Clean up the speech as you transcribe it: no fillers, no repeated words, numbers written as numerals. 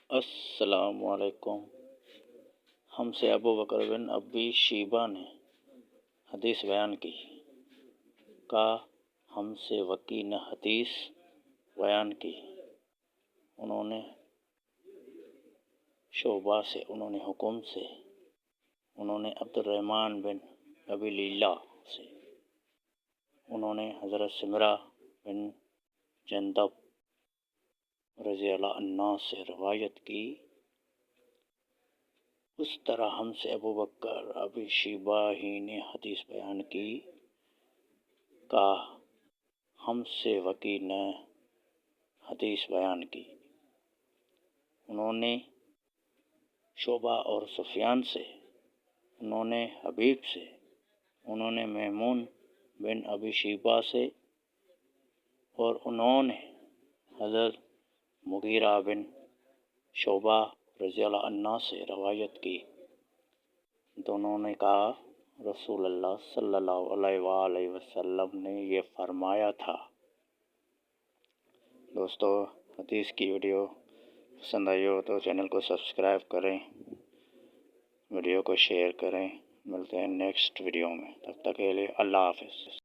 السلام علیکم۔ ہم سے ابو بکر بن ابی شیبہ نے حدیث بیان کی، کہا ہم سے وکی نے حدیث بیان کی، انہوں نے شعبہ سے، انہوں نے حکم سے، انہوں نے عبد الرحمن بن ابی لیلہ سے، انہوں نے حضرت سمرہ بن جندب رضی اللہ عنہ سے روایت کی۔ اس طرح ہم سے ابو بکر ابی شیبہ ہی نے حدیث بیان کی، کہا ہم سے وکی نے حدیث بیان کی، انہوں نے شعبہ اور سفیان سے، انہوں نے حبیب سے، انہوں نے میمون بن ابی شیبہ سے، اور انہوں نے حضرت مغیرہ بن شعبہ رضی اللہ عنہ سے روایت کی۔ دونوں نے کہا رسول اللہ صلی اللہ علیہ وآلہ وسلم نے یہ فرمایا تھا۔ دوستو، حدیث کی ویڈیو پسند آئی ہو تو چینل کو سبسکرائب کریں، ویڈیو کو شیئر کریں۔ ملتے ہیں نیکسٹ ویڈیو میں، تب تک کے لیے اللہ حافظ۔